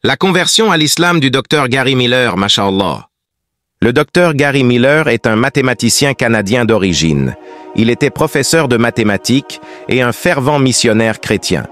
La conversion à l'islam du docteur Gary Miller, masha'Allah. Le docteur Gary Miller est un mathématicien canadien d'origine. Il était professeur de mathématiques et un fervent missionnaire chrétien.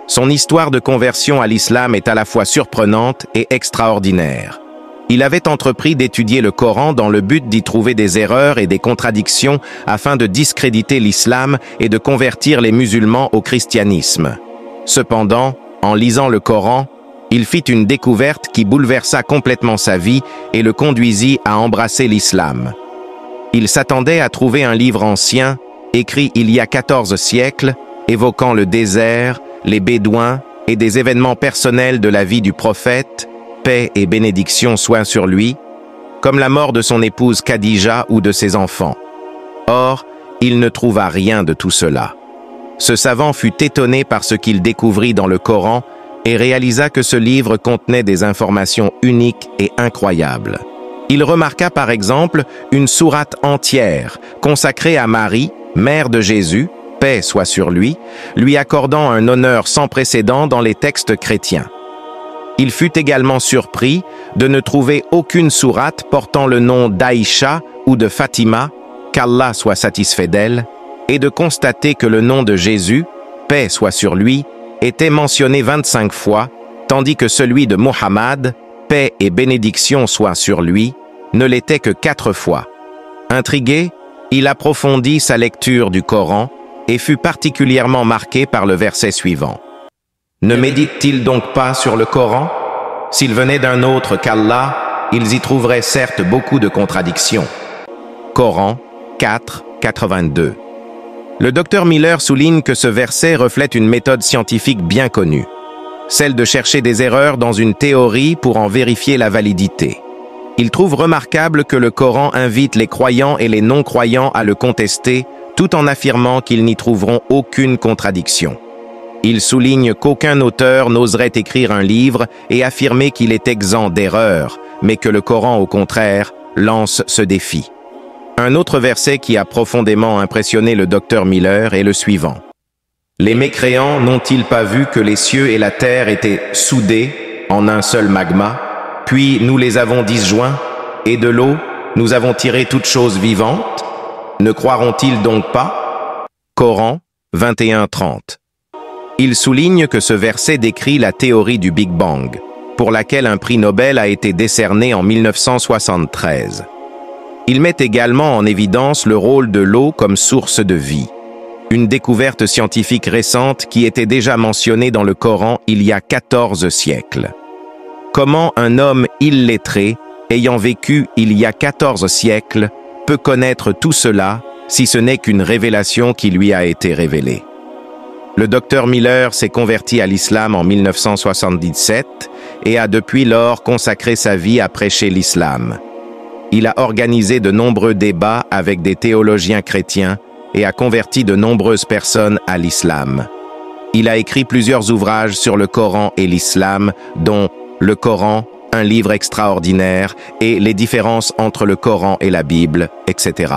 Son histoire de conversion à l'islam est à la fois surprenante et extraordinaire. Il avait entrepris d'étudier le Coran dans le but d'y trouver des erreurs et des contradictions afin de discréditer l'islam et de convertir les musulmans au christianisme. Cependant, en lisant le Coran, il fit une découverte qui bouleversa complètement sa vie et le conduisit à embrasser l'islam. Il s'attendait à trouver un livre ancien, écrit il y a 14 siècles, évoquant le désert, les Bédouins et des événements personnels de la vie du prophète, paix et bénédiction soient sur lui, comme la mort de son épouse Khadija ou de ses enfants. Or, il ne trouva rien de tout cela. Ce savant fut étonné par ce qu'il découvrit dans le Coran et réalisa que ce livre contenait des informations uniques et incroyables. Il remarqua par exemple une sourate entière consacrée à Marie, mère de Jésus, paix soit sur lui accordant un honneur sans précédent dans les textes chrétiens. Il fut également surpris de ne trouver aucune sourate portant le nom d'Aïcha ou de Fatima, qu'Allah soit satisfait d'elle, et de constater que le nom de Jésus, paix soit sur lui, était mentionné 25 fois, tandis que celui de Mohammed, paix et bénédiction soient sur lui, ne l'était que 4 fois. Intrigué, il approfondit sa lecture du Coran et fut particulièrement marqué par le verset suivant. Ne méditent-ils donc pas sur le Coran? S'ils venaient d'un autre qu'Allah, ils y trouveraient certes beaucoup de contradictions. Coran 4, 82. Le docteur Miller souligne que ce verset reflète une méthode scientifique bien connue, celle de chercher des erreurs dans une théorie pour en vérifier la validité. Il trouve remarquable que le Coran invite les croyants et les non-croyants à le contester, tout en affirmant qu'ils n'y trouveront aucune contradiction. Il souligne qu'aucun auteur n'oserait écrire un livre et affirmer qu'il est exempt d'erreurs, mais que le Coran, au contraire, lance ce défi. Un autre verset qui a profondément impressionné le docteur Miller est le suivant. Les mécréants n'ont-ils pas vu que les cieux et la terre étaient soudés en un seul magma, puis nous les avons disjoints, et de l'eau, nous avons tiré toutes choses vivantes? Ne croiront-ils donc pas? Coran 21-30. Il souligne que ce verset décrit la théorie du Big Bang, pour laquelle un prix Nobel a été décerné en 1973. Il met également en évidence le rôle de l'eau comme source de vie, une découverte scientifique récente qui était déjà mentionnée dans le Coran il y a 14 siècles. Comment un homme illettré, ayant vécu il y a 14 siècles, peut connaître tout cela si ce n'est qu'une révélation qui lui a été révélée? Le docteur Miller s'est converti à l'islam en 1977 et a depuis lors consacré sa vie à prêcher l'islam. Il a organisé de nombreux débats avec des théologiens chrétiens et a converti de nombreuses personnes à l'islam. Il a écrit plusieurs ouvrages sur le Coran et l'islam, dont Le Coran, un livre extraordinaire, et les différences entre le Coran et la Bible, etc.